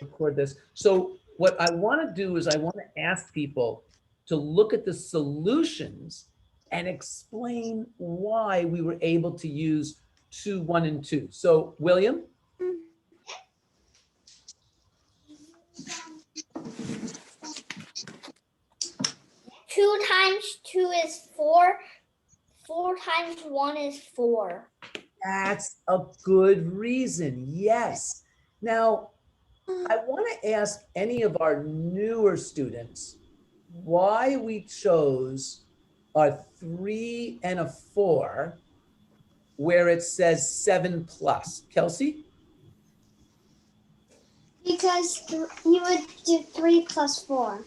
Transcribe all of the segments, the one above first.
record this. So what I want to do is I want to ask people to look at the solutions and explain why we were able to use 2, 1, and 2. So William, 2 times 2 is 4. 4 times 1 is 4. that's a good reason. Yes. Now, I want to ask any of our newer students why we chose a 3 and a 4 where it says 7 plus. Kelsey? Because you would do 3 plus 4.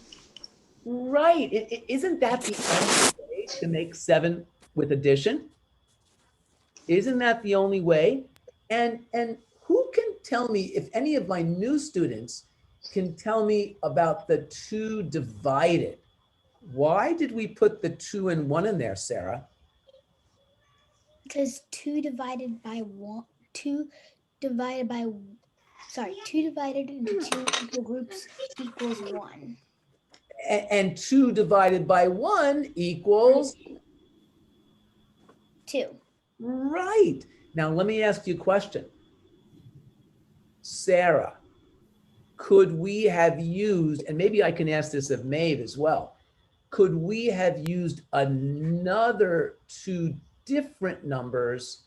Right. Isn't that the only way to make 7 with addition? Isn't that the only way? And who can tell me, if any of my new students can tell me about the 2 divided? Why did we put the 2 and 1 in there, Sarah? Because 2 divided by 1, 2 divided by, 2 divided into 2 equal groups equals 1. And 2 divided by 1 equals? 2. Right. Now, let me ask you a question. Sarah, could we have used, and maybe I can ask this of Maeve as well, could we have used another 2 different numbers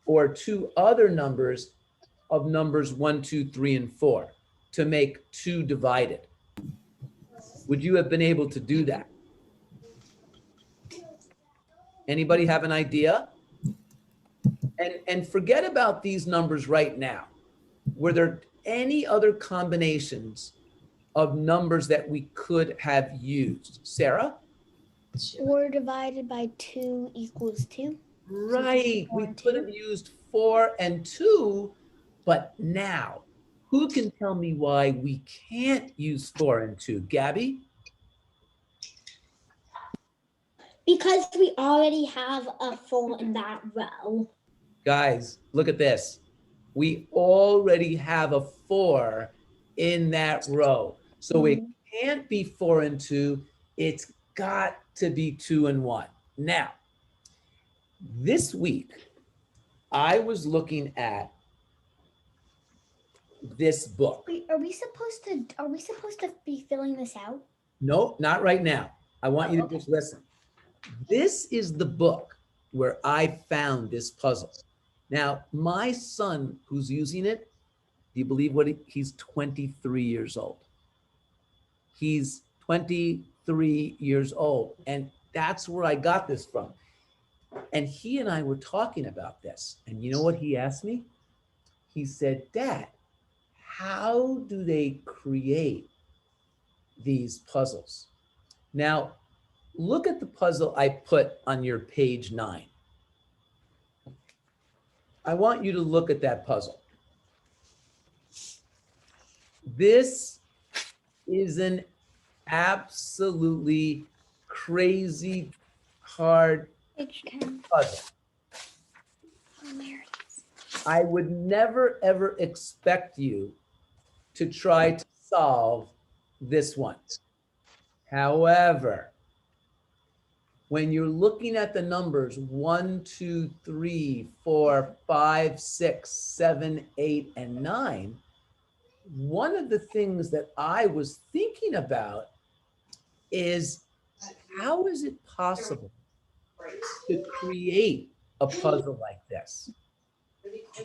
or 2 other numbers of numbers 1, 2, 3, and 4 to make 2 divided? Would you have been able to do that? Anybody have an idea? And forget about these numbers right now. Were there any other combinations of numbers that we could have used? Sarah? 4 divided by 2 equals 2. Right. So We 4 and could 2. have used 4 and 2, but now, who can tell me why we can't use 4 and 2? Gabby? Because we already have a 4 in that row. Guys, look at this. We already have a 4 in that row. So it can't be 4 and 2. It's got to be 2 and 1. Now, this week, I was looking at this book. Wait, are we supposed to be filling this out? No, not right now. I want you to just listen. This is the book where I found this puzzle. Now, my son who's using it, do you believe he's 23 years old? He's 23 years old. And that's where I got this from. And he and I were talking about this. And you know what he asked me? He said, Dad, how do they create these puzzles? Now, look at the puzzle I put on your page 9. I want you to look at that puzzle. This is an absolutely crazy hard puzzle. I would never, ever expect you to try to solve this one. However, when you're looking at the numbers 1, 2, 3, 4, 5, 6, 7, 8, and 9, one of the things that I was thinking about is how is it possible to create a puzzle like this?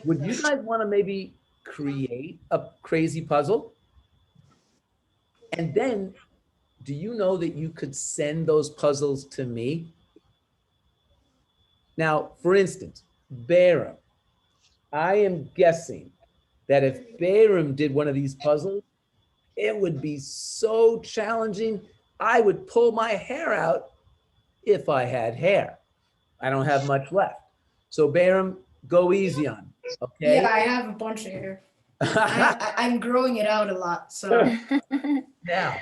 Would you guys want to maybe create a crazy puzzle? And then, do you know that you could send those puzzles to me? Now, for instance, Bayram, I am guessing that if Bayram did one of these puzzles, it would be so challenging, I would pull my hair out if I had hair. I don't have much left. So Bayram, go easy on me, okay? Yeah, I have a bunch of hair. I'm growing it out a lot, so. Now,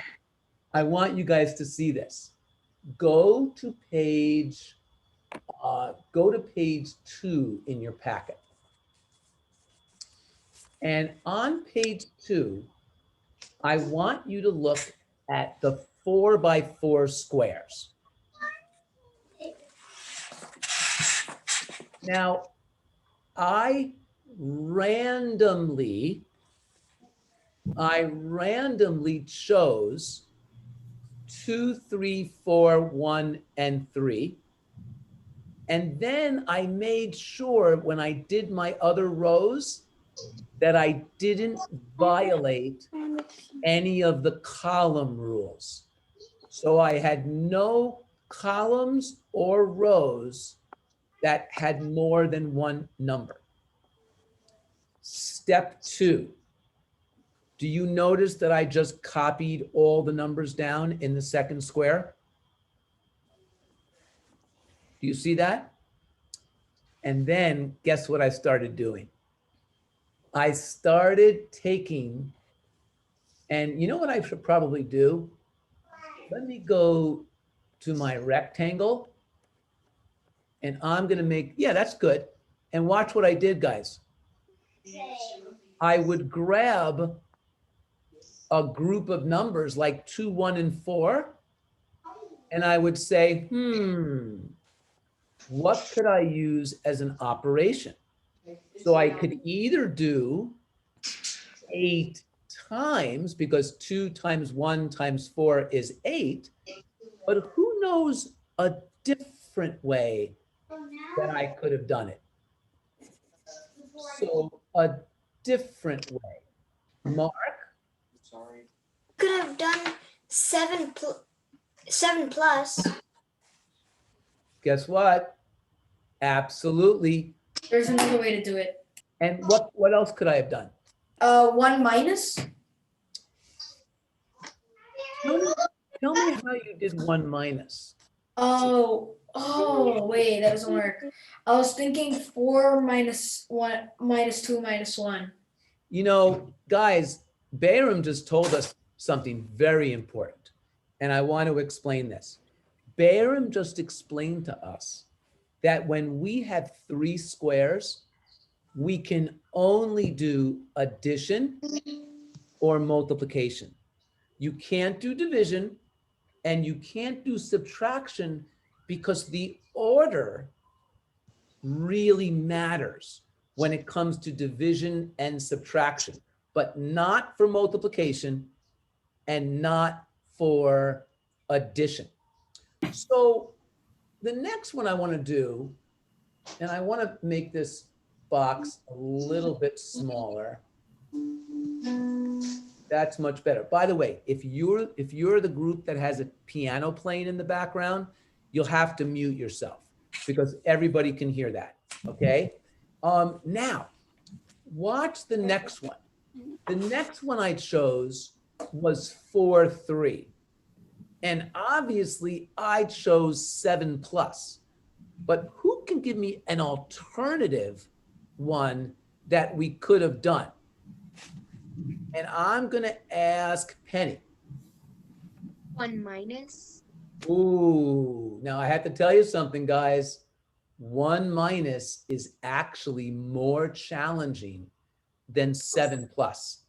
I want you guys to see this. Go to page 2 in your packet. And on page 2, I want you to look at the 4x4 squares. Now, I randomly chose 2, 3, 4, 1, and 3. And then I made sure when I did my other rows that I didn't violate any of the column rules. So I had no columns or rows that had more than one number. Step 2. Do you notice that I just copied all the numbers down in the second square? Do you see that? And then guess what I started doing? I started taking, and you know what I should probably do? Let me go to my rectangle and I'm gonna make, yeah, that's good. And watch what I did, guys. I would grab a group of numbers like 2, 1, and 4, and I would say, what could I use as an operation? So I could either do 8 times, because 2 times 1 times 4 is 8, but who knows a different way that I could have done it? So a different way. Mark, Could have done 7 plus. guess what? Absolutely. There's another way to do it. And what else could I have done? 1 minus. Tell me how you did 1 minus. Oh, wait, that doesn't work. I was thinking 4 minus 1 minus 2 minus 1. You know, guys, Bayram just told us something very important, and I want to explain this. Bayram just explained to us that when we have 3 squares, we can only do addition or multiplication. You can't do division and you can't do subtraction because the order really matters when it comes to division and subtraction, but not for multiplication and not for addition. So the next one I want to do, and I want to make this box a little bit smaller. That's much better. By the way, if you're the group that has a piano playing in the background, you'll have to mute yourself because everybody can hear that, okay? Now, watch the next one. The next one I chose was 4, 3. And obviously I chose 7 plus, but who can give me an alternative one that we could have done? And I'm gonna ask Penny. 1 minus. Ooh, now I have to tell you something, guys. 1 minus is actually more challenging than 7 plus.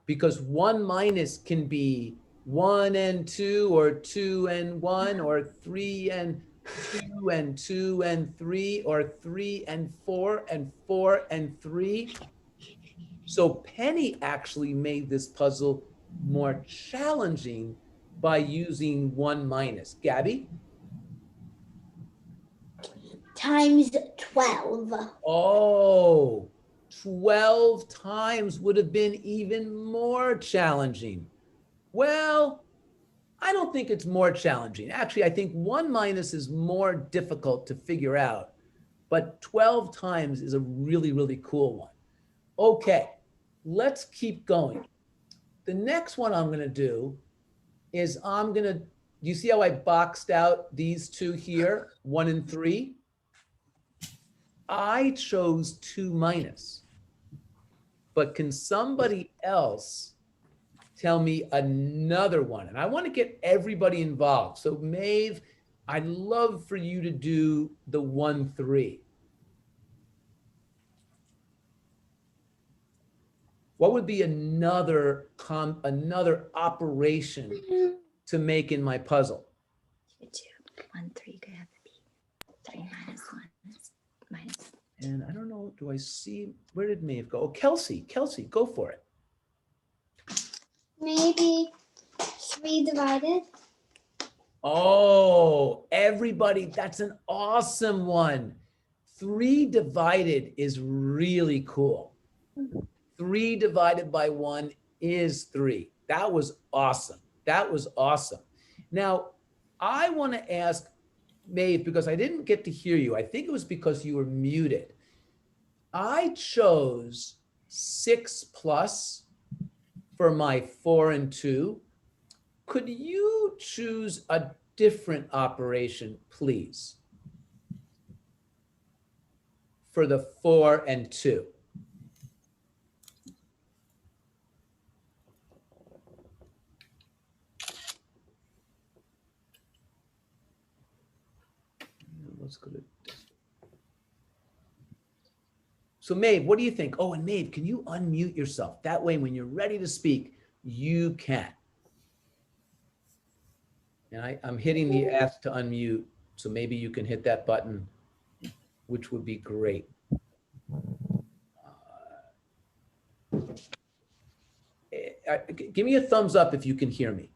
Because 1 minus can be 1 and 2, or 2 and 1, or 3 and 2, and 2 and 3, or 3 and 4, and 4 and 3. So Penny actually made this puzzle more challenging by using 1 minus. Gabby? Times 12. Oh, 12 times would have been even more challenging. Well, I don't think it's more challenging. Actually, I think 1 minus is more difficult to figure out, but 12 times is a really, really cool one. Okay, let's keep going. The next one I'm gonna do is you see how I boxed out these two here, 1 and 3? I chose 2 minus, but can somebody else tell me another one? And I want to get everybody involved. So Maeve, I'd love for you to do the 1, 3. What would be another operation to make in my puzzle? 1, 3 could have to be 3 minus 1 is minus. And I don't know, do I see, where did Maeve go? Oh, Kelsey, go for it. Maybe 3 divided. Oh, everybody, that's an awesome one. 3 divided is really cool. 3 divided by 1 is 3. That was awesome. Now, I want to ask Maeve, because I didn't get to hear you. I think it was because you were muted. I chose 6 plus for my 4 and 2. Could you choose a different operation, please? For the 4 and 2. Let's go to this. So Maeve, what do you think? Oh, and Maeve, can you unmute yourself? That way, when you're ready to speak, you can. And I'm hitting the F to unmute, so maybe you can hit that button, which would be great. Give me a thumbs up if you can hear me.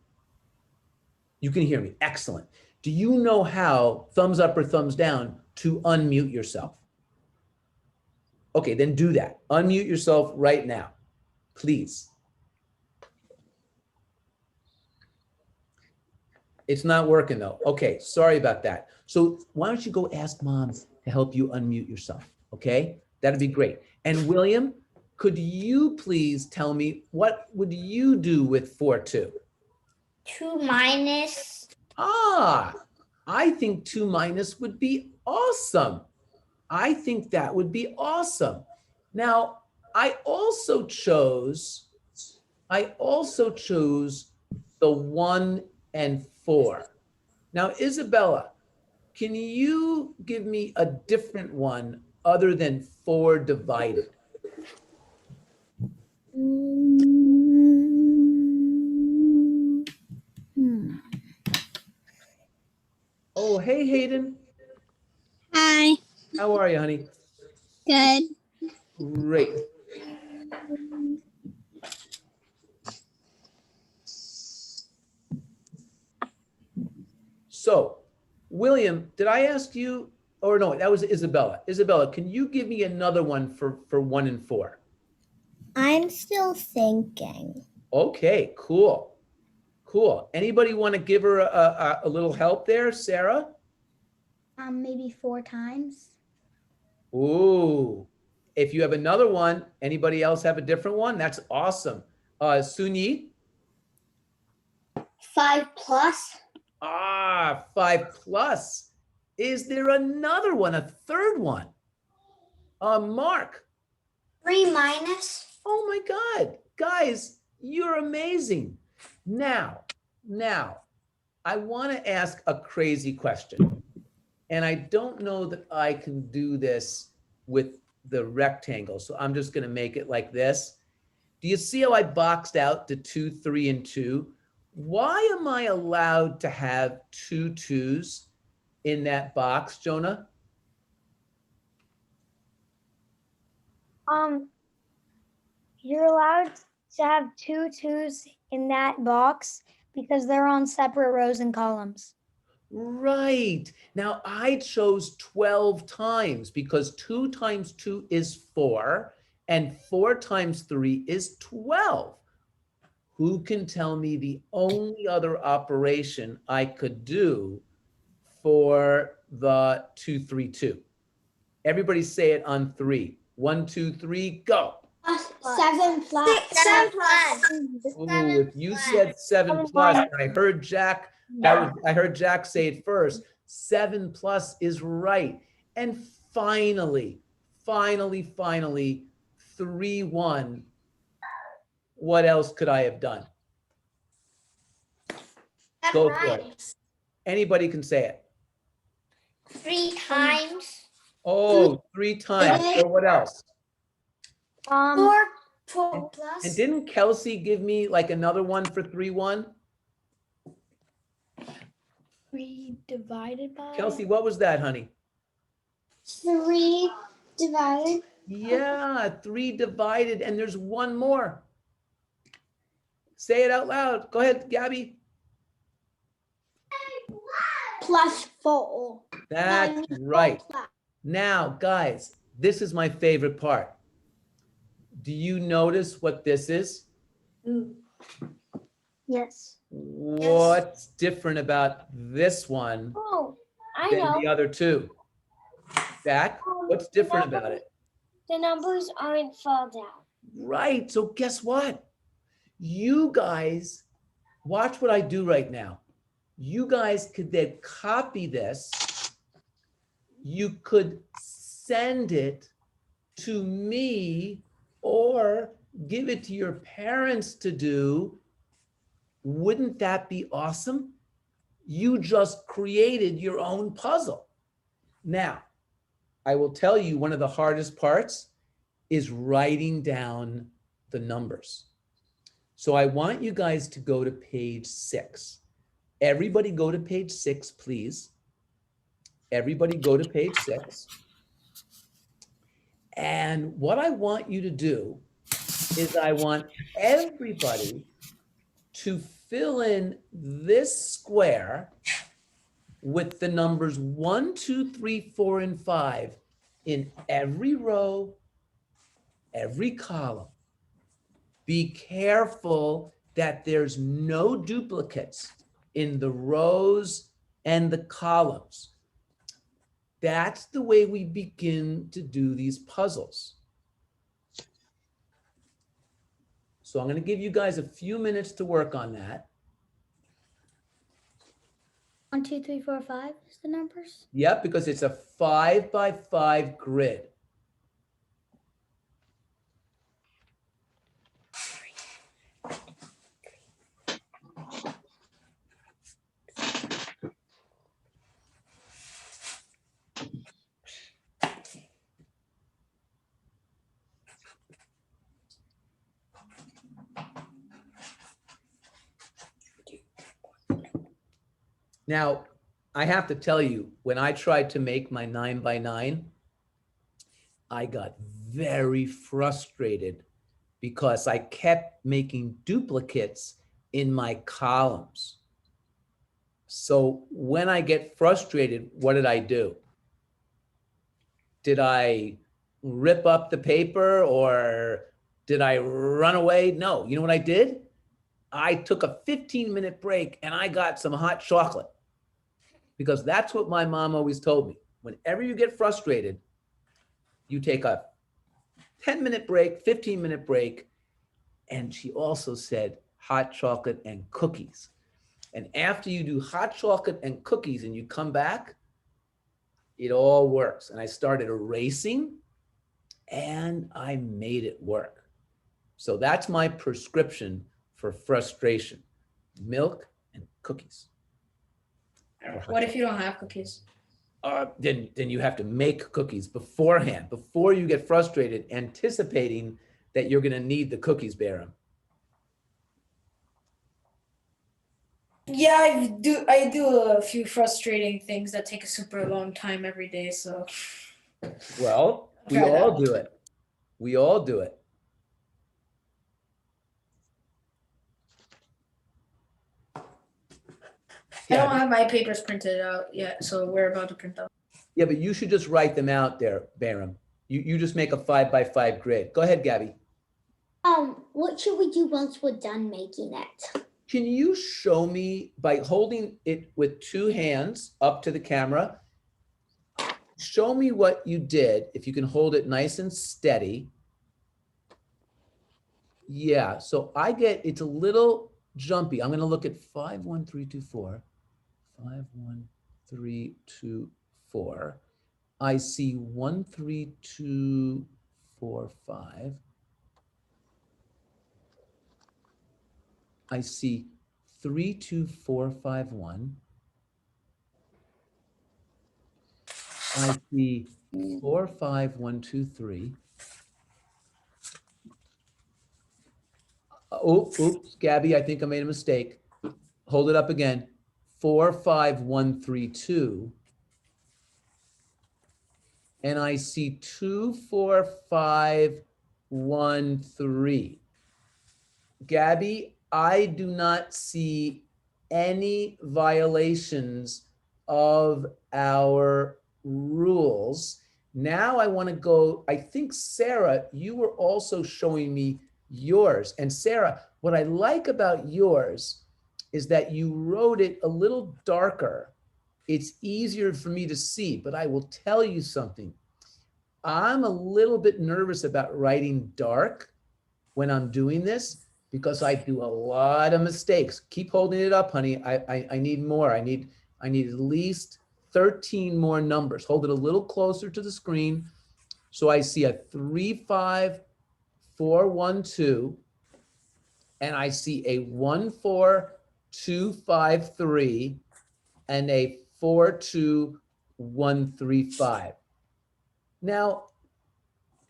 You can hear me. Excellent. Do you know how, thumbs up or thumbs down, to unmute yourself? Okay, then do that. Unmute yourself right now, please. It's not working though. Okay, sorry about that. So why don't you go ask Mom to help you unmute yourself, okay? That'd be great. And William, could you please tell me, what would you do with 4-2? 2 minus. I think 2 minus would be awesome. I think that would be awesome. Now, I also chose the 1 and 4. Now, Isabella, can you give me a different one other than 4 divided? Oh, hey, Hayden. Hi. How are you, honey? Good. Great. So, William, did I ask you, or no, that was Isabella. Isabella, can you give me another one for 1 and 4? I'm still thinking. Okay, cool. Anybody want to give her a little help there, Sarah? Maybe 4 times. Ooh, if you have another one, anybody else have a different one? That's awesome. Sunyi? 5 plus. 5 plus. Is there another one, a third one? Mark? 3 minus. Oh my God, guys, you're amazing. Now, I want to ask a crazy question. And I don't know that I can do this with the rectangle. So I'm just going to make it like this. Do you see how I boxed out the 2, 3, and 2? Why am I allowed to have 2 2s in that box, Jonah? You're allowed to have 2 2s in that box because they're on separate rows and columns. Right. Now I chose 12 times because 2 times 2 is 4 and 4 times 3 is 12. Who can tell me the only other operation I could do for the 2, 3, 2? Everybody say it on 3. 1, 2, 3, go. 7 plus. 7 plus. Ooh, if you said 7 plus, and I heard Jack, I heard Jack say it first. 7 plus is right. And finally, 3, 1. What else could I have done? Go for it. Anybody can say it. 3 times. Oh, 3 times. Or what else? 4 12 plus. And didn't Kelsey give me like another one for 3-1? 3 divided by. Kelsey, what was that, honey? 3 divided. Yeah, 3 divided, and there's one more. Say it out loud. Go ahead, Gabby. Plus 4. That's right. Now, guys, this is my favorite part. Do you notice what this is? Yes. What's different about this one Oh, I than know. the other two? Zach, what's different about it? The numbers aren't fall down. Right. So guess what? You guys, watch what I do right now. You guys could then copy this. You could send it to me or give it to your parents to do. Wouldn't that be awesome? You just created your own puzzle. Now, I will tell you one of the hardest parts is writing down the numbers. So I want you guys to go to page 6. Everybody go to page 6, please. Everybody go to page 6. And what I want you to do is I want everybody to fill in this square with the numbers 1, 2, 3, 4, and 5 in every row, every column. Be careful that there's no duplicates in the rows and the columns. That's the way we begin to do these puzzles. So I'm going to give you guys a few minutes to work on that. 1, 2, 3, 4, 5 is the numbers. Yep, because it's a 5 by 5 grid. Now, I have to tell you, when I tried to make my 9 by 9, I got very frustrated because I kept making duplicates in my columns. So when I get frustrated, what did I do? Did I rip up the paper or did I run away? No, you know what I did? I took a 15-minute break and I got some hot chocolate. Because that's what my mom always told me. Whenever you get frustrated, you take a 10-minute break, 15-minute break. And she also said hot chocolate and cookies. And after you do hot chocolate and cookies and you come back, it all works. And I started erasing and I made it work. So that's my prescription for frustration: milk and cookies. What if you don't have cookies? Then you have to make cookies beforehand, before you get frustrated, anticipating that you're going to need the cookies, Baram. Yeah, I do a few frustrating things that take a super long time every day. So, Well, we Try that all one. do it. We all do it. I don't Yeah, have my papers printed out yet, so we're about to print them. yeah, but you should just write them out there, Baram. You just make a 5 by 5 grid. Go ahead, Gabby. What should we do once we're done making it? Can you show me by holding it with 2 hands up to the camera? Show me what you did. If you can hold it nice and steady. Yeah, so it's a little jumpy. I'm going to look at 5, 1, 3, 2, 4. 5, 1, 3, 2, 4. I see 1, 3, 2, 4, 5. I see 3, 2, 4, 5, 1. I see 4, 5, 1, 2, 3. Oh, oops, Gabby, I think I made a mistake. Hold it up again. 45132. And I see 24513. Gabby, I do not see any violations of our rules. Now I want to go, I think, Sarah, you were also showing me yours. And Sarah, what I like about yours is that you wrote it a little darker. It's easier for me to see, but I will tell you something. I'm a little bit nervous about writing dark when I'm doing this because I do a lot of mistakes. Keep holding it up, honey. I need more. I need at least 13 more numbers. Hold it a little closer to the screen. So I see a 35412, and I see a 14253 and a 42135. Now,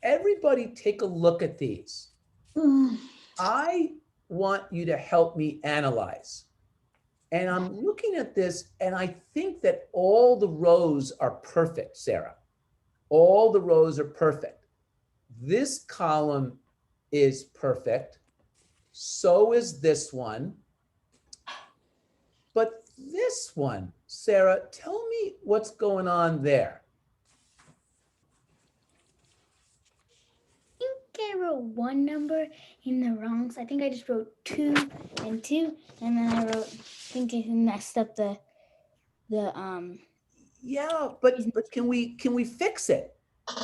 everybody take a look at these. I want you to help me analyze. And I'm looking at this and I think that all the rows are perfect, Sarah. All the rows are perfect. This column is perfect. So is this one. But this one, Sarah, tell me what's going on there. I wrote one number in the wrong. So I think I just wrote 2 and 2, and then I wrote. I think I messed up the. Yeah, but can we fix it?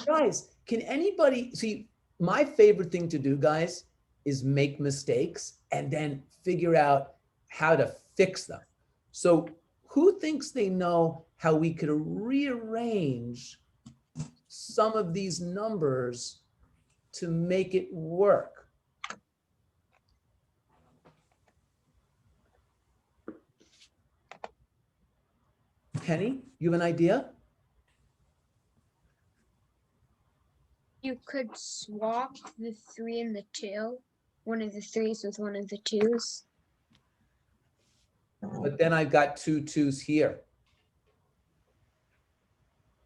Guys, can anybody see, my favorite thing to do, guys, is make mistakes and then figure out how to fix them. So who thinks they know how we could rearrange some of these numbers to make it work? Penny, you have an idea? You could swap the 3 and the 2. One of the 3s with one of the 2s. But then I've got 2 2s here.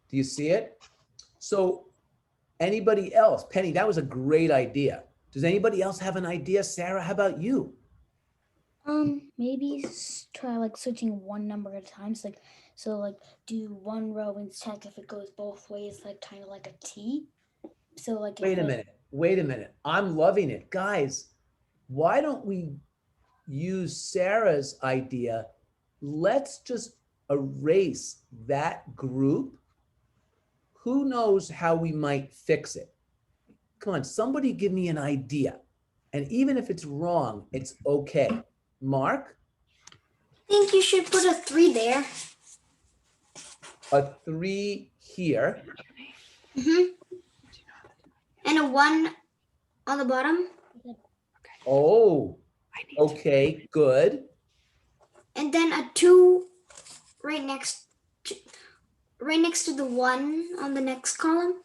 Do you see it? So anybody else? Penny, that was a great idea. Does anybody else have an idea? Sarah, how about you? Maybe try like switching one number at a time. So like do one row and check if it goes both ways, like kind of like a T. So like. Wait a minute. I'm loving it. Guys, why don't we use Sarah's idea? Let's just erase that group. Who knows how we might fix it? Come on, somebody give me an idea. And even if it's wrong, it's okay. Mark? I think you should put a 3 there. A 3 here. And a 1 on the bottom. Oh, okay, good. And then a 2 right next to the 1 on the next column.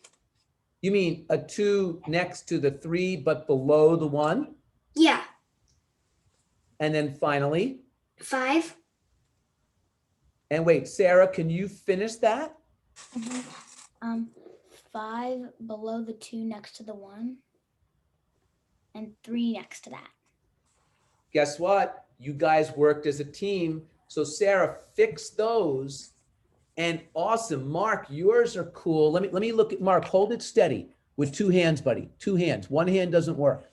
You mean a 2 next to the 3, but below the 1? Yeah. And then finally, 5. and wait, Sarah, can you finish that? 5 below the 2 next to the 1, and 3 next to that. Guess what? You guys worked as a team. So Sarah, fix those. And awesome. Mark, yours are cool. Let me look at Mark. Hold it steady with 2 hands, buddy. 2 hands. One hand doesn't work.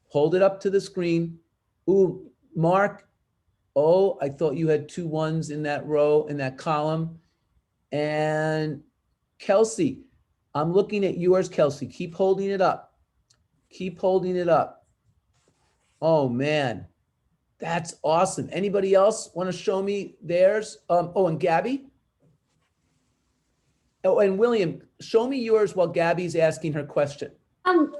Hold it up to the screen. Ooh, Mark. Oh, I thought you had 2 1s in that row, in that column. And Kelsey, I'm looking at yours, Kelsey. Keep holding it up. Keep holding it up. Oh, man. That's awesome. Anybody else want to show me theirs? Oh, and Gabby? Oh, and William, show me yours while Gabby's asking her question.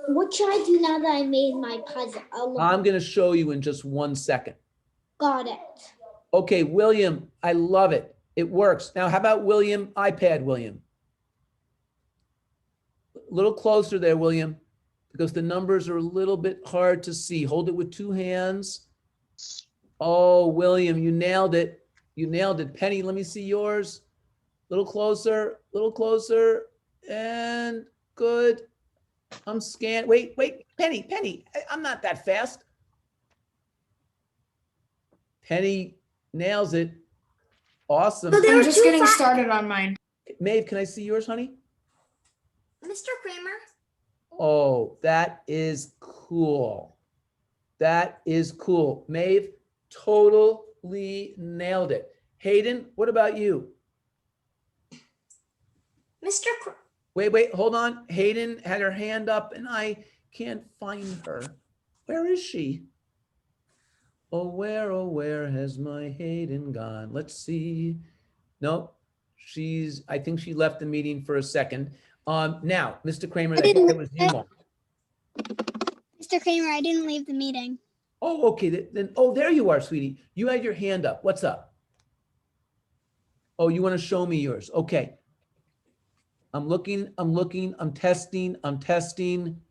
What should I do now that I made my puzzle? I'm going to show you in just 1 second. Got it. Okay, William, I love it. It works. Now, how about William? iPad, William. A little closer there, William. because the numbers are a little bit hard to see. Hold it with two hands. Oh, William, you nailed it. You nailed it. Penny, let me see yours. Little closer, and good. I'm scanned. Wait, Penny, I'm not that fast. Penny nails it. Awesome. So there I'm were just two getting fa- started on mine. Maeve, can I see yours, honey? Mr. Kramer. Oh, that is cool. That is cool. Maeve, totally nailed it. Hayden, what about you? Mr. Kr- Wait, hold on. Hayden had her hand up and I can't find her. Where is she? Oh, where has my Hayden gone? Let's see. Nope. I think she left the meeting for a second. Now, Mr. Kramer, I think that was you. Mark. Mr. Kramer, I didn't leave the meeting. Oh, okay. Then, oh, there you are, sweetie. You had your hand up. What's up? Oh, you want to show me yours? Okay. I'm looking, I'm testing.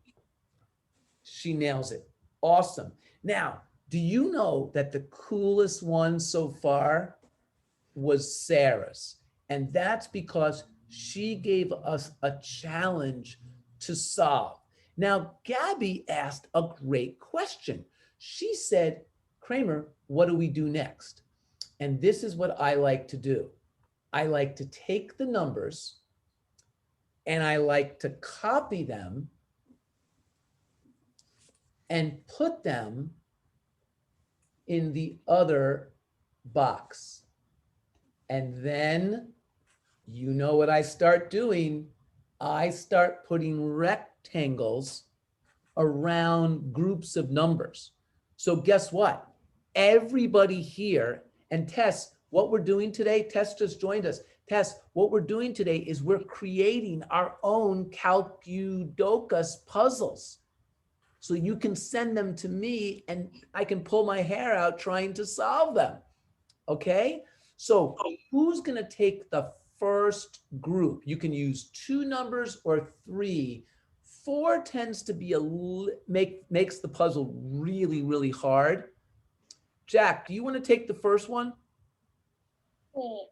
She nails it. Awesome. Now, do you know that the coolest one so far was Sarah's? And that's because she gave us a challenge to solve. Now, Gabby asked a great question. She said, Kramer, what do we do next? And this is what I like to do. I like to take the numbers and I like to copy them and put them in the other box. And then, you know what I start doing? I start putting rectangles around groups of numbers. So guess what? Everybody here, and Tess, what we're doing today, Tess just joined us. Tess, what we're doing today is we're creating our own Calcudokus puzzles. So you can send them to me and I can pull my hair out trying to solve them. Okay? So who's going to take the first group? You can use 2 numbers or 3. 4 tends to be makes the puzzle really hard. Jack, do you want to take the first one? Wait.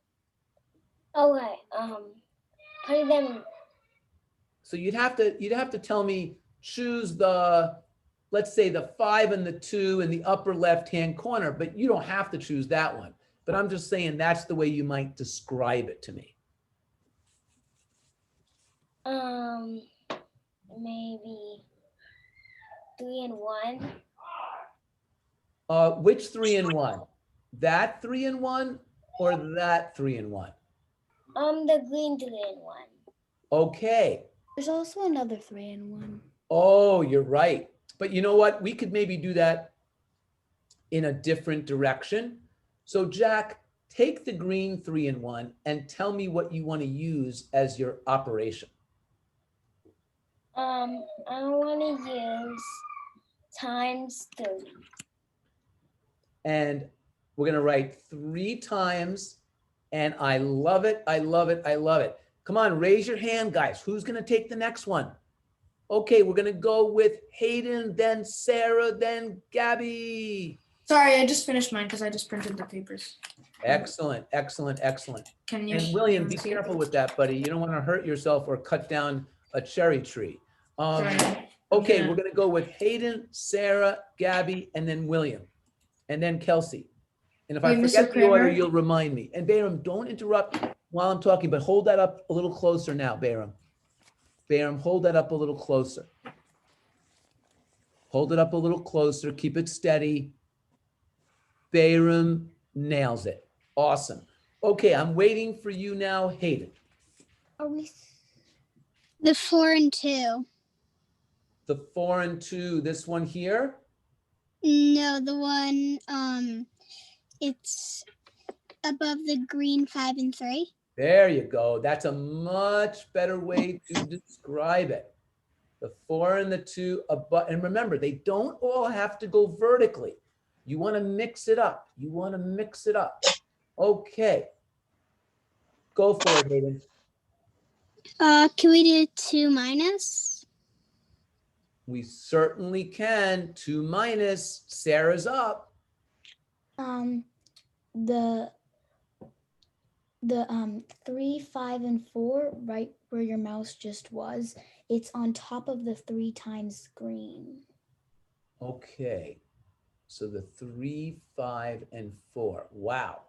Okay. Putting them. So you'd have to tell me, choose the, let's say the 5 and the 2 in the upper left-hand corner, but you don't have to choose that one. But I'm just saying that's the way you might describe it to me. Maybe 3 and 1. Which 3 and 1? That 3 and 1 or that 3 and 1? The green 3 and 1. Okay. There's also another 3 and 1. Oh, you're right. But you know what? We could maybe do that in a different direction. So Jack, take the green 3 and 1 and tell me what you want to use as your operation. I want to use times 3. And we're going to write 3 times. And I love it. Come on, raise your hand, guys. Who's going to take the next one? Okay, we're going to go with Hayden, then Sarah, then Gabby. Sorry, I just finished mine because I just printed the papers. Excellent. Can you? And William, be see? careful with that, buddy. You don't want to hurt yourself or cut down a cherry tree. Sorry. Okay, Yeah. we're going to go with Hayden, Sarah, Gabby, and then William, and then Kelsey. And if I Wait, Mr. forget the order, Kramer? you'll remind me. And Bayram, don't interrupt while I'm talking, but hold that up a little closer now, Bayram. Bayram, hold that up a little closer. Hold it up a little closer. Keep it steady. Bayram nails it. Awesome. Okay, I'm waiting for you now, Hayden. Are we? The 4 and 2. The 4 and 2, this one here. No, the one it's above the green 5 and 3. There you go. That's a much better way to describe it. The 4 and the 2 above, and remember, they don't all have to go vertically. You want to mix it up. Okay. Go for it, Hayden. Can we do 2 minus? We certainly can. 2 minus. Sarah's up. The 3, 5, and 4, right where your mouse just was, it's on top of the 3 times green. Okay. So the 3, 5, and 4. Wow.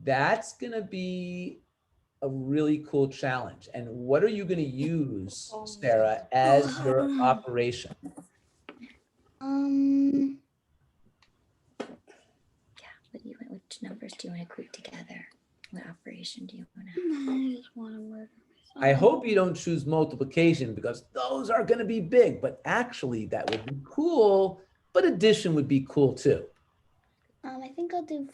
That's going to be a really cool challenge. And what are you going to use, Sarah, as your operation? Which numbers do you want to group together? What operation do you want to? I just want to murder I hope you don't choose multiplication because those are going to be big, but actually that would be cool, but addition would be cool too. I think I'll do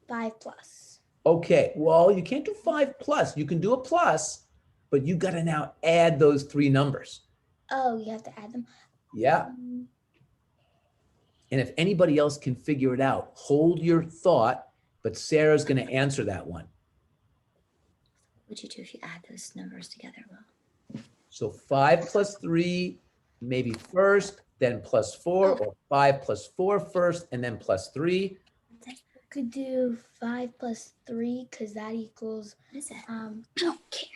5 plus. Okay, well, you can't do 5 plus. You can do a plus, but you got to now add those 3 numbers. Oh, you have to add them. Yeah. And if anybody else can figure it out, hold your thought, but Sarah's going to answer that one. What would you do if you add those numbers together? Well, So 5 plus 3, maybe first, then plus 4, or 5 plus 4 first, and then plus 3. Could do 5 plus 3 because that equals what is it? I don't care.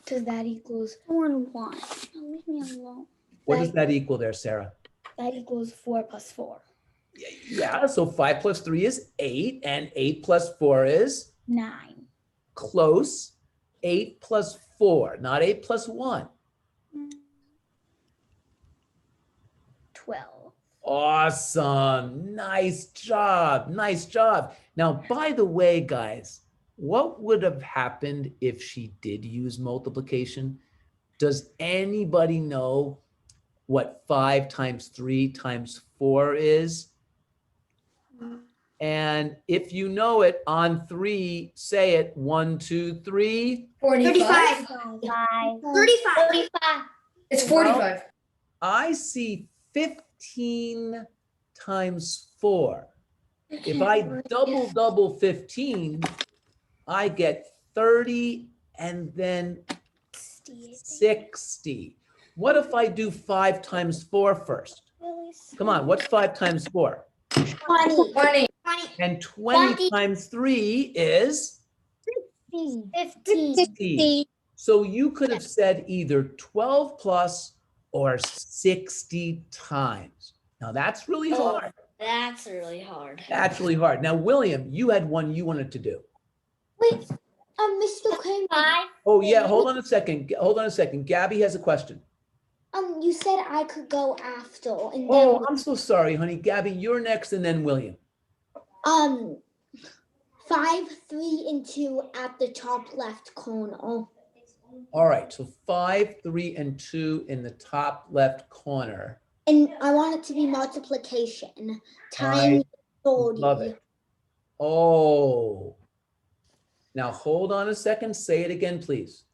because that equals 4 and 1. Oh, leave me alone. What does that equal there, Sarah? 4 plus 4. Yeah, so 5 plus 3 is 8, and 8 plus 4 is 9. close. 8 plus 4, not 8 plus 1. 12. Awesome. Nice job. Nice job. Now, by the way, guys, what would have happened if she did use multiplication? Does anybody know what 5 times 3 times 4 is? And if you know it, on 3, say it. 1, 2, 3. 45. 35. It's 45. I see 15 times 4. If I double 15, I get 30 and then 60. What if I do 5 times 4 first? Come on, what's 5 times 4? 20. 20. And 20 times 3 is 15. 60. So you could have said either 12 plus or 60 times. Now that's really hard. That's really hard. That's really hard. Now, William, you had one you wanted to do. Wait, Mr. Kramer. Oh, yeah, hold on a second. Hold on a second. Gabby has a question. You said I could go after, and Oh, I'm so sorry, honey. Gabby, you're next and then William. 5, 3, and 2 at the top left corner. All right, so 5, 3, and 2 in the top left corner. And I want it to be multiplication. Times 30. Love it. Oh. Now, hold on a second. Say it again, please.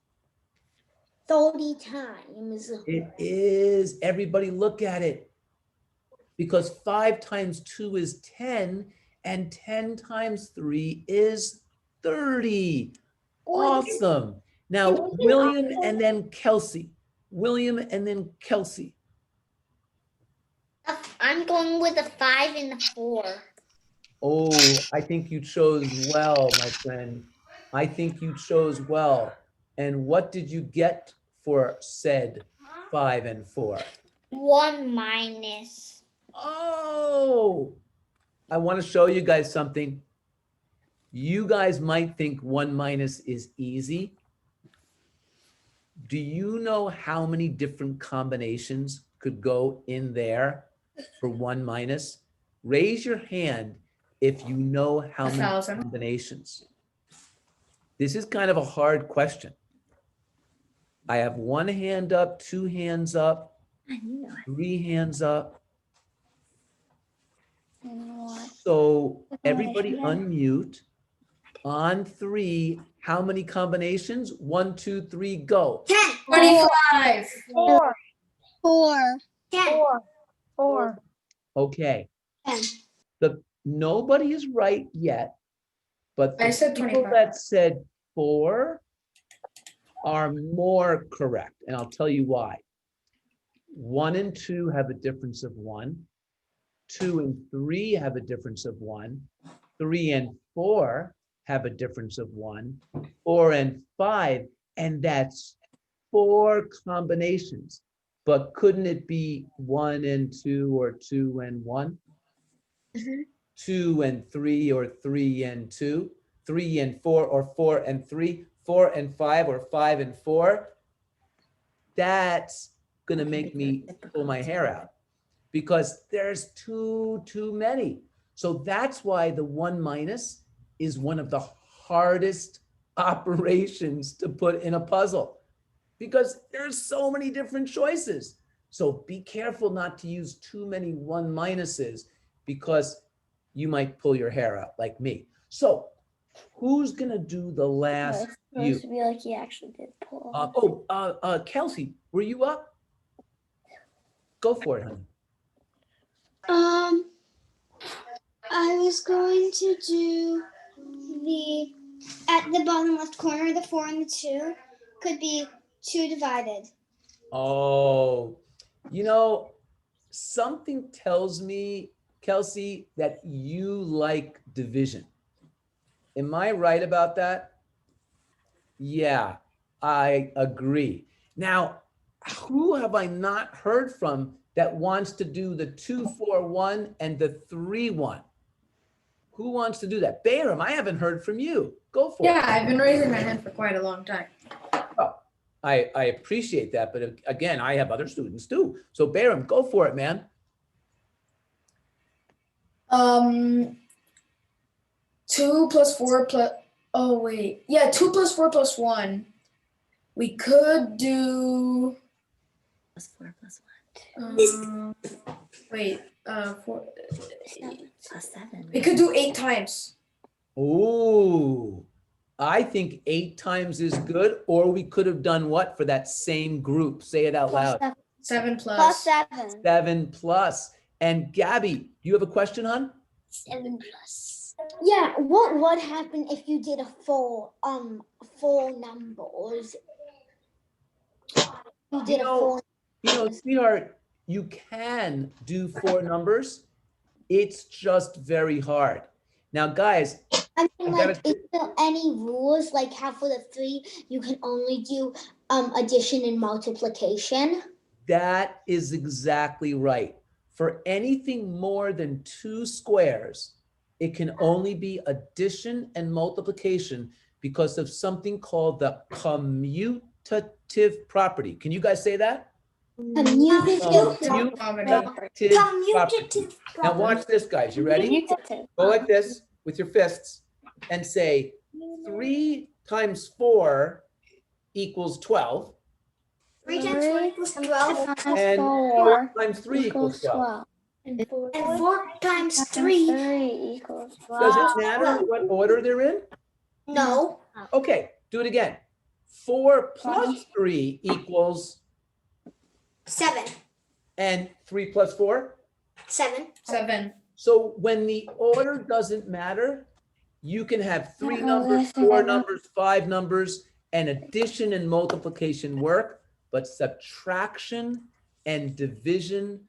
30 times. It is. Everybody look at it. Because 5 times 2 is 10, and 10 times 3 is 30. Awesome. Now, William and then Kelsey. William and then Kelsey. I'm going with a 5 and a 4. Oh, I think you chose well, my friend. I think you chose well. And what did you get for said 5 and 4? 1 minus. Oh, I want to show you guys something. You guys might think 1 minus is easy. Do you know how many different combinations could go in there for 1 minus? Raise your hand if you know how many 1,000. combinations. This is kind of a hard question. I have 1 hand up, 2 hands up, I knew it. 3 hands up. So everybody unmute. On 3, how many combinations? 1, 2, 3, go. 10. 25. 4. 10. 4. Okay. 10. Nobody is right yet, but I the said people 25. that said 4 are more correct, and I'll tell you why. 1 and 2 have a difference of 1. 2 and 3 have a difference of 1. 3 and 4 have a difference of 1. 4 and 5, and that's 4 combinations. But couldn't it be 1 and 2 or 2 and 1? Mhm. 2 and 3 or 3 and 2? 3 and 4 or 4 and 3? 4 and 5 or 5 and 4? That's going to make me pull my hair out because there's too many. So that's why the 1 minus is one of the hardest operations to put in a puzzle because there's so many different choices. So be careful not to use too many 1 minuses because you might pull your hair out like me. So who's going to do the last few? Supposed to be like he actually did pull. Kelsey, were you up? Go for it, honey. I was going to do at the bottom left corner, the 4 and the 2 could be 2 divided. Oh, something tells me, Kelsey, that you like division. Am I right about that? Yeah, I agree. Now, who have I not heard from that wants to do the 2-4-1 and the 3-1? Who wants to do that? Bayram, I haven't heard from you. Go for it. Yeah, I've been raising my hand for quite a long time. Oh, I appreciate that, but again, I have other students too. So Bayram, go for it, man. 2 plus 4 plus, oh wait, yeah, 2 plus 4 plus 1. We could do, Plus 4 plus 4, plus 7. we could do 8 times. Ooh, I think 8 times is good, or we could have done what for that same group? Say it out loud. 7 Plus plus. 7. 7 plus. And Gabby, you have a question, hon? 7 plus. Yeah, what would happen if you did a full numbers? You did a full Sweetheart, you can do 4 numbers. It's just very hard. Now, guys, I mean, I like, is there any rules, like how for the 3, you can only do addition and multiplication? that is exactly right. For anything more than 2 squares, it can only be addition and multiplication because of something called the commutative property. Can you guys say that? Commutative Commutative property. Now watch this, guys. You ready? Go like this with your fists and say 3 times 4 equals 12. 3 times 4 equals 12. And 4 times 3 equals 12. And 4 times 3. equals Does it matter what order they're in? No. Okay, do it again. 4 plus 3 equals, 7. and 3 plus 4? 7. 7. So when the order doesn't matter, you can have 3 numbers, 4 numbers, 5 numbers, and addition and multiplication work, but subtraction and division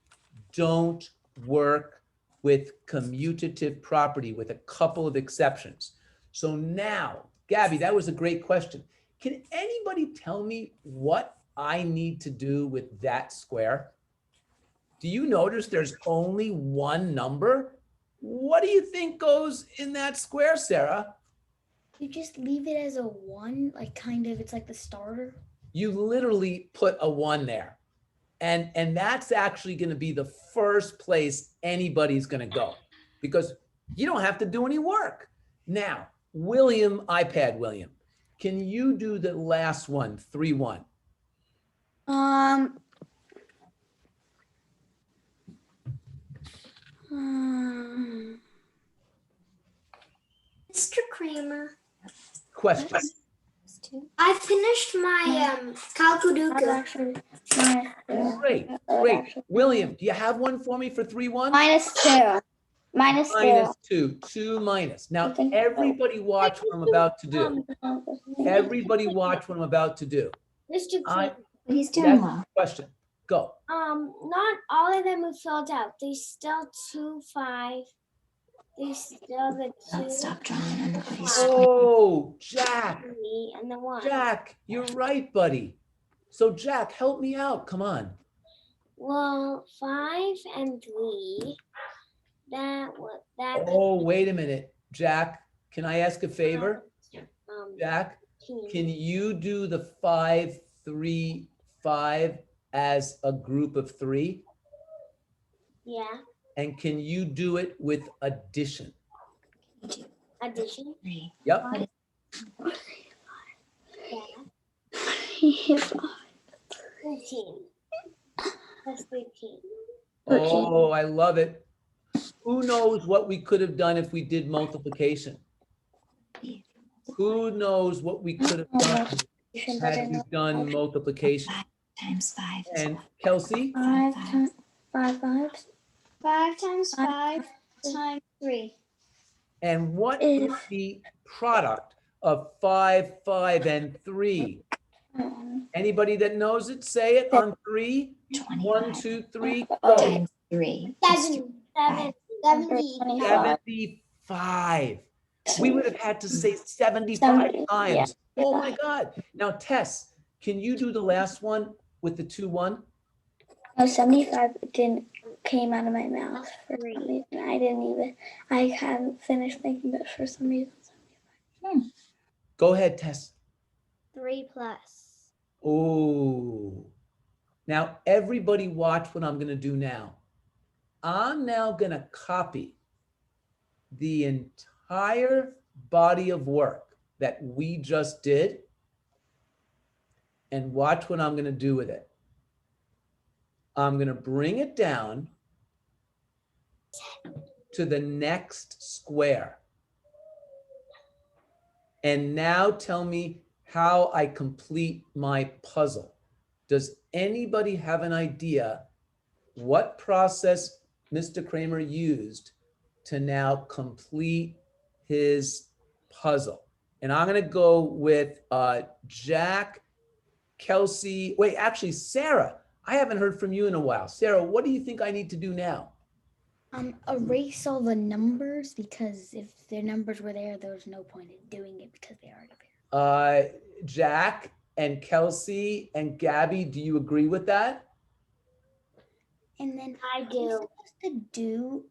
don't work with commutative property, with a couple of exceptions. So now, Gabby, that was a great question. Can anybody tell me what I need to do with that square? Do you notice there's only 1 number? What do you think goes in that square, Sarah? You just leave it as a 1, like kind of, it's like the starter. You literally put a 1 there. And that's actually going to be the first place anybody's going to go because you don't have to do any work. Now, iPad William, can you do the last one, 3-1? Mr. Kramer, Question. I finished my Calcudokus. Great. William, do you have one for me for 3-1? -2. -2. -2. 2 minus. Now, I think so. everybody watch what I'm about to do. Everybody watch what I'm about to do. Mr. I- He's That's the question. Go. Not all of them are filled out. There's still 2, 5. There's still the Don't 2, stop drawing on the ice. Oh, Jack, 3, and the 1. Jack, you're right, buddy. So Jack, help me out. Come on. Well, 5 and 3. That Oh, wait a minute. Jack, can I ask a favor? Jack, can you do the 5, 3, 5 as a group of 3? Yeah. And can you do it with addition? Addition. 3. Yep. Yeah. 13. That's 13. Oh, I love it. Who knows what we could have done if we did multiplication? Who knows what we could have done had we done multiplication? 5 times 5 is And Kelsey, 5 times 5 5. 5 times 5 times 3. and what is the product of 5, 5, and 3? Anybody that knows it, say it on 3. 25 1, 2, 3, go. times 3. is 70. 75. We would have had to say 75 times. Oh my God. Now, Tess, can you do the last one with the 2, 1? No, 75 came out of my mouth for some reason. I hadn't finished thinking, but for some reason. Go ahead, Tess. 3 plus. Oh. Now, everybody watch what I'm going to do now. I'm now going to copy the entire body of work that we just did and watch what I'm going to do with it. I'm going to bring it down to the next square. And now tell me how I complete my puzzle. Does anybody have an idea what process Mr. Kramer used to now complete his puzzle? And I'm going to go with Jack, Kelsey. Wait, actually, Sarah. I haven't heard from you in a while. Sarah, what do you think I need to do now? Erase all the numbers, because if their numbers were there was no point in doing it because they already there. Jack and Kelsey and Gabby, do you agree with that? And then I do.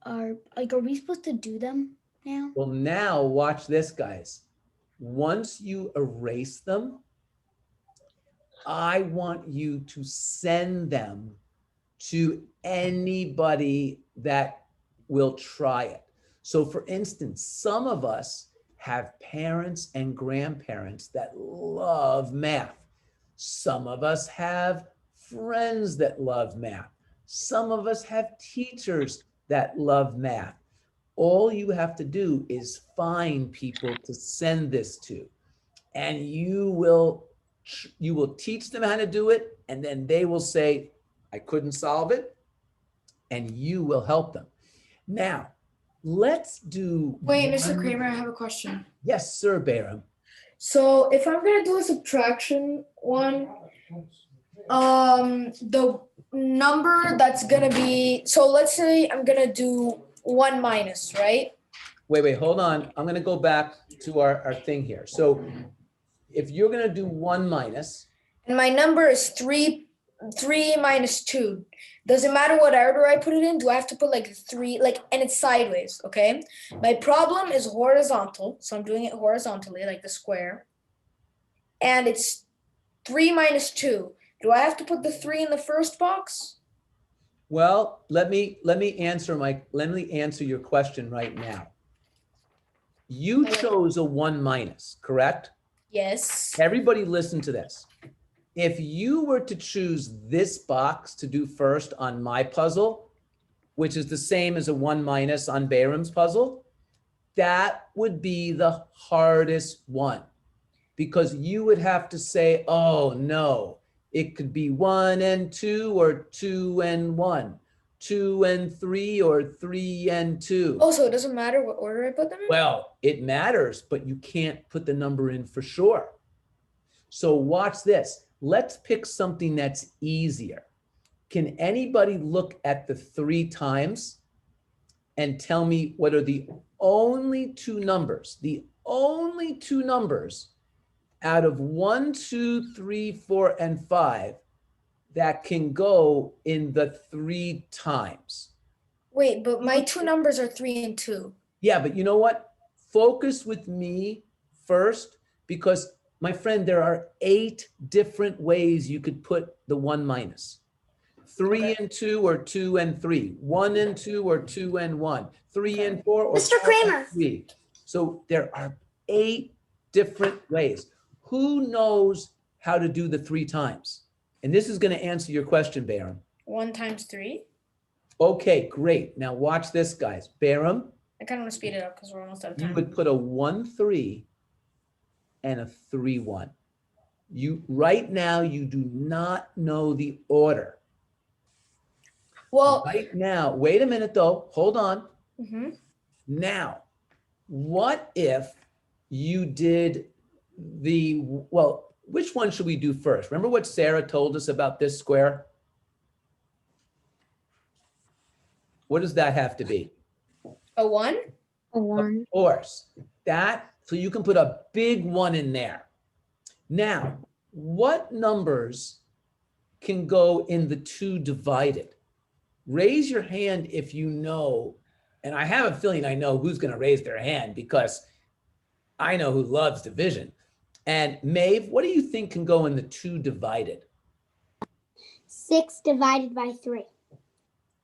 are we supposed to do them now? Well, now watch this, guys. Once you erase them, I want you to send them to anybody that will try it. So for instance, some of us have parents and grandparents that love math. Some of us have friends that love math. Some of us have teachers that love math. All you have to do is find people to send this to, and you will teach them how to do it, and then they will say, I couldn't solve it, and you will help them. Now, let's do. Wait, Mr. Kramer, I have a question. Yes, sir, Bayram. So if I'm gonna do a subtraction one, the number that's gonna be, so let's say I'm gonna do 1 minus, right? Wait, hold on. I'm gonna go back to our thing here. So if you're gonna do 1 minus, And my number is 3 minus 2. Does it matter what order I put it in? Do I have to put like 3, and it's sideways, okay? My problem is horizontal, so I'm doing it horizontally, like the square. And it's 3 minus 2. Do I have to put the 3 in the first box? well, let me answer your question right now. You chose a 1 minus, correct? Yes. Everybody listen to this. If you were to choose this box to do first on my puzzle, which is the same as a 1 minus on Bayram's puzzle, that would be the hardest one, because you would have to say, oh no, it could be 1 and 2 or 2 and 1, 2 and 3 or 3 and 2. Oh, so it doesn't matter what order I put them in? Well, it matters, but you can't put the number in for sure. So watch this. Let's pick something that's easier. Can anybody look at the 3 times and tell me what are the only two numbers out of 1, 2, 3, 4, and 5 that can go in the 3 times? Wait, but my two numbers are 3 and 2. Yeah, but you know what? Focus with me first, because my friend, there are 8 different ways you could put the 1 minus. 3 Okay. and 2 or 2 and 3. 1 and 2 or 2 and 1. 3 and 4 or Mr. 4 and Kramer. 3. So there are 8 different ways. Who knows how to do the 3 times? And this is going to answer your question, Bayram. 1 times 3. Okay, great. Now watch this, guys. Bayram, I kind of want to speed it up because we're almost out of you time. would put a 1, 3 and a 3, 1. You right now, you do not know the order. Well, Right now, wait a minute though, hold on. mhm. Now, what if you did well, which one should we do first? Remember what Sarah told us about this square? What does that have to be? A 1? A 1. Of course, so you can put a big 1 in there. Now, what numbers can go in the 2 divided? Raise your hand if you know, and I have a feeling I know who's going to raise their hand because I know who loves division. And Maeve, what do you think can go in the 2 divided? 6 divided by 3.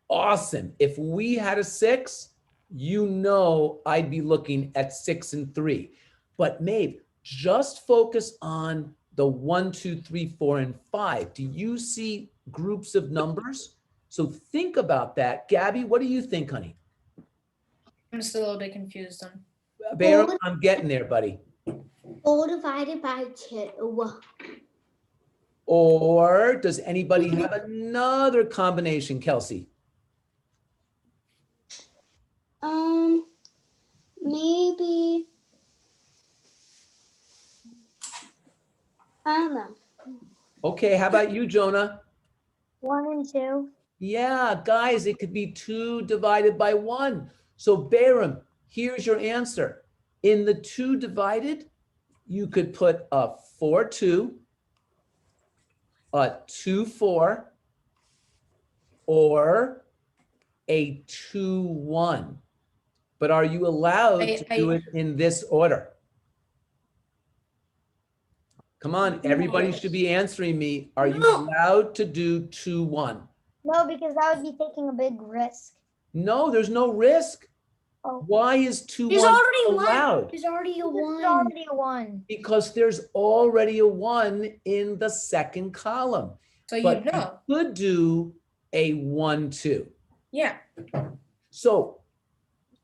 Awesome. If we had a 6, you know I'd be looking at 6 and 3. But Maeve, just focus on the 1, 2, 3, 4, and 5. Do you see groups of numbers? So think about that. Gabby, what do you think, honey? I'm still a little bit confused on. Bear, I'm getting there, buddy. 4 divided by 2. Or does anybody have another combination, Kelsey? Maybe. I don't know. Okay, how about you, Jonah? 1 and 2. Yeah, guys, it could be 2 divided by 1. So Bayram, here's your answer. In the 2 divided, you could put a 4, 2, a 2, 4, or a 2, 1. But are you allowed to do it in this order? Come on, everybody should be answering me. Are you allowed to do 2, 1? No, because that would be taking a big risk. No, there's no risk. Oh. Why is 2, There's 1 already one. allowed? There's already a There's 1. already a 1. Because there's already a 1 in the second column. So But you know. you could do a 1, 2. Yeah. So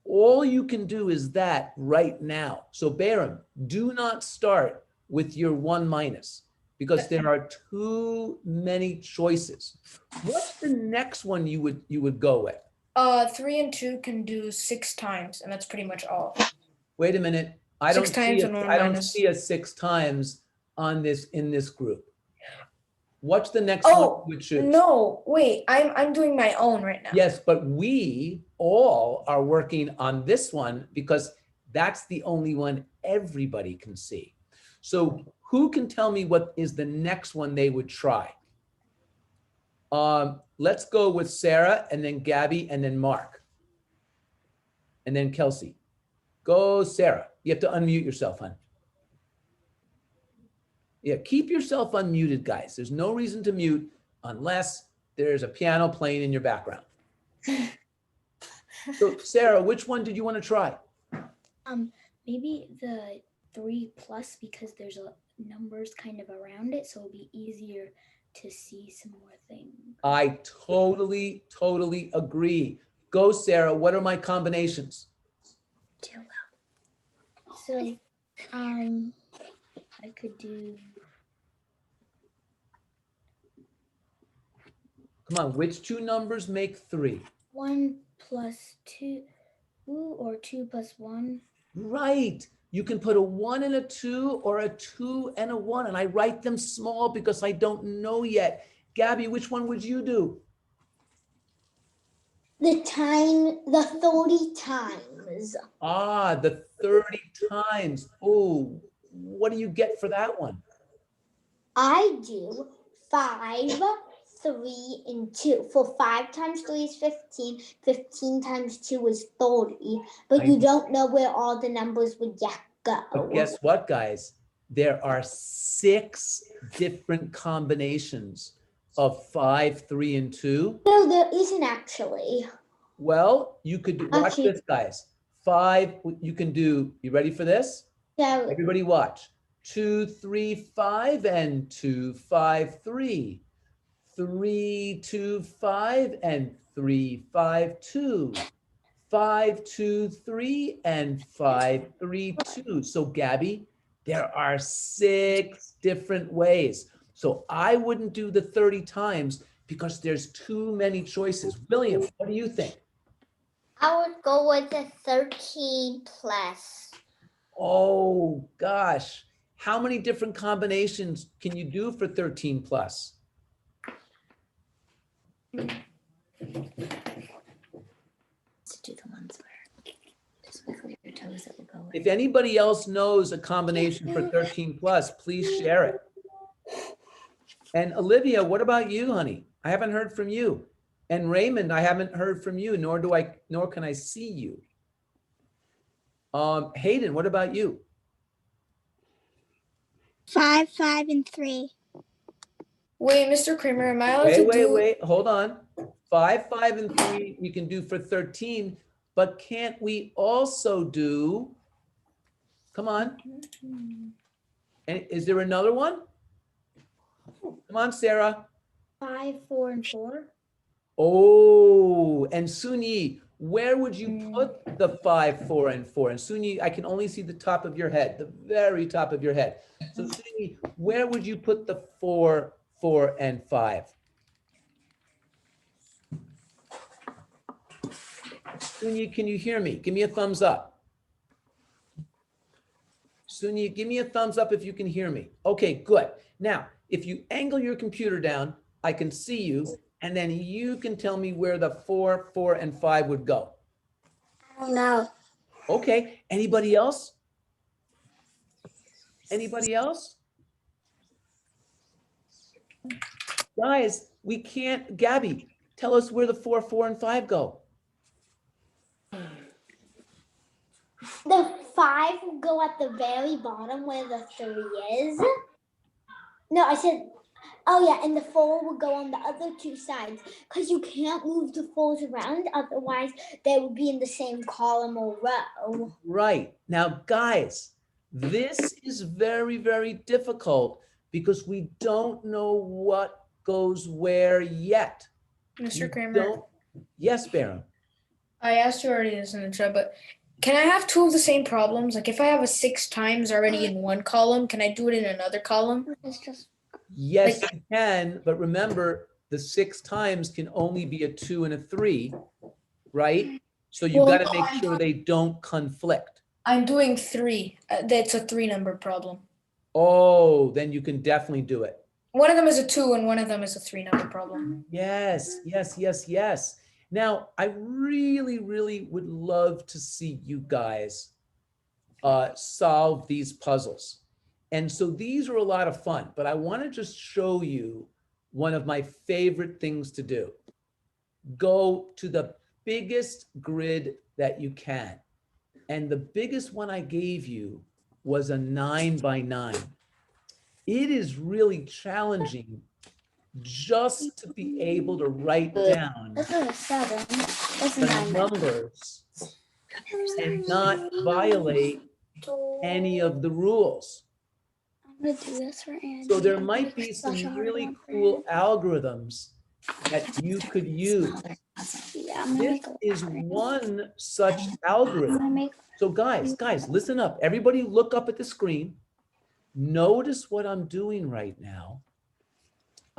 all you can do is that right now. So Bayram, do not start with your 1 minus because there are too many choices. What's the next one you would go with? 3 and 2 can do 6 times, and that's pretty much all. Wait a minute. I 6 don't times see and a, 1 I don't minus. see a 6 times on this in this group. What's the next Oh, one you would choose? no, wait, I'm doing my own right now. Yes, but we all are working on this one because that's the only one everybody can see. So who can tell me what is the next one they would try? Let's go with Sarah and then Gabby and then Mark. And then Kelsey. Go, Sarah. You have to unmute yourself, hon. Yeah, keep yourself unmuted, guys. There's no reason to mute unless there's a piano playing in your background. So, Sarah, which one did you want to try? Maybe the 3 plus because there's a numbers kind of around it, so it'll be easier to see some more things. I totally agree. Go, Sarah. What are my combinations? So, I could do Come on, which 2 numbers make 3? 1 plus 2 or 2 plus 1. Right. You can put a 1 and a 2 or a 2 and a 1, and I write them small because I don't know yet. Gabby, which one would you do? The 30 times. Ah, the 30 times. Oh, what do you get for that one? I do 5, 3, and 2. For 5 times 3 is 15. 15 times 2 is 30. But you don't know where all the numbers would go. But guess what, guys? There are 6 different combinations of 5, 3, and 2. No, there isn't actually. Well, you could watch Actually- this, guys. 5, you can do, you ready for this? Yeah. Everybody watch. 2, 3, 5, and 2, 5, 3. 3, 2, 5, and 3, 5, 2. 5, 2, 3, and 5, 3, 2. So Gabby, there are 6 different ways. So I wouldn't do the 30 times because there's too many choices. William, what do you think? I would go with the 13 plus. Oh gosh, how many different combinations can you do for 13 plus? Let's do the ones where just wiggle your toes, it will go away. If anybody else knows a combination for 13 plus, please share it. And Olivia, what about you, honey? I haven't heard from you. And Raymond, I haven't heard from you, nor can I see you. Hayden, what about you? 5, 5, and 3. Wait, Mr. Kramer, am I allowed to do? Wait, hold on. 5, 5, and 3, we can do for 13, but can't we also do, come on. And is there another one? Come on, Sarah. 5, 4, and 4. Oh, and Sunyi, where would you put the 5, 4, and 4? And Sunyi, I can only see the top of your head, the very top of your head. So Sunyi, where would you put the 4, 4, and 5? Sunyi, can you hear me? Give me a thumbs up. Sunyi, give me a thumbs up if you can hear me. Okay, good. Now, if you angle your computer down, I can see you, and then you can tell me where the 4, 4, and 5 would go. I don't know. Okay, anybody else? Anybody else? Guys, we can't, Gabby, tell us where the 4, 4, and 5 go. The 5 will go at the very bottom where the 3 is. No, I said, oh yeah, and the 4 will go on the other 2 sides because you can't move the 4s around. Otherwise, they would be in the same column or row. Right. Now, guys, this is very, very difficult because we don't know what goes where yet. Mr. We Kramer, don't- Yes, Baron. I asked you already this in the chat, but can I have 2 of the same problems? Like if I have a 6 times already in one column, can I do it in another column? It's just Yes, you can, but remember, the 6 times can only be a 2 and a 3, right? So you Well, got to make sure they don't conflict. I'm doing 3. That's a 3 number problem. Oh, then you can definitely do it. One of them is a 2 and one of them is a 3 number problem. Yes, yes, yes, yes. Now, I really, really would love to see you guys solve these puzzles. And so these are a lot of fun, but I want to just show you one of my favorite things to do. Go to the biggest grid that you can. And the biggest one I gave you was a 9 by 9. It is really challenging just to be able to write down this is a 7. This the numbers and not violate any of the rules. I'm gonna do this for Andy. So there might be some really cool algorithms that you could use. Yeah, I'm gonna This make a is one such algorithm. make So guys, listen up. Everybody look up at the screen. Notice what I'm doing right now.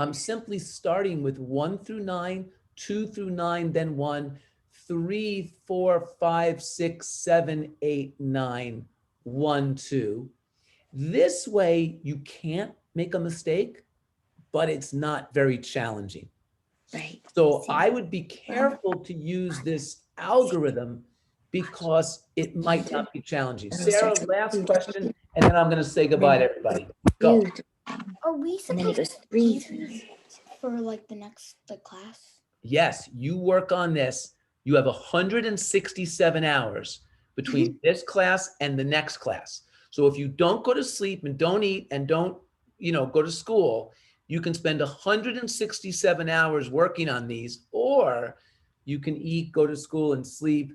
I'm simply starting with 1 through 9, 2 through 9, then 1, 3, 4, 5, 6, 7, 8, 9, 1, 2. This way you can't make a mistake, but it's not very challenging. Right. So See. I would be careful to use this algorithm because it might not be challenging. It'll Sarah, start to- last question, and then I'm going to say goodbye to everybody. Go. Two, Are we and then it supposed goes to three. do these for like the next class? Yes, you work on this. You have 167 hours between this class and the next class. So if you don't go to sleep and don't eat and don't, go to school, you can spend 167 hours working on these, or you can eat, go to school and sleep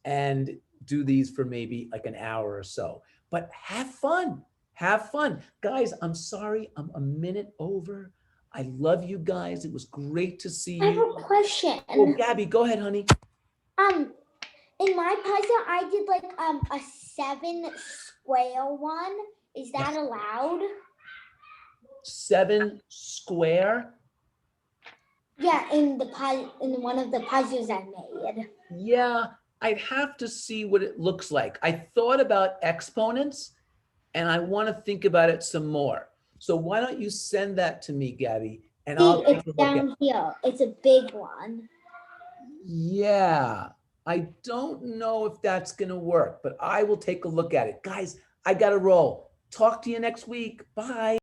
and do these for maybe like an hour or so. But have fun. Have fun. Guys, I'm sorry, I'm a minute over. I love you guys. It was great to see I have you. a question. Oh, Gabby, go ahead, honey. In my puzzle, I did like a 7 square one. Is that allowed? 7 square. Yeah, in one of the puzzles I made. Yeah, I'd have to see what it looks like. I thought about exponents and I want to think about it some more. So why don't you send that to me, Gabby, and I'll See, take it's a look at it. down here. It's a big one. Yeah, I don't know if that's going to work, but I will take a look at it. Guys, I got to roll. Talk to you next week. Bye.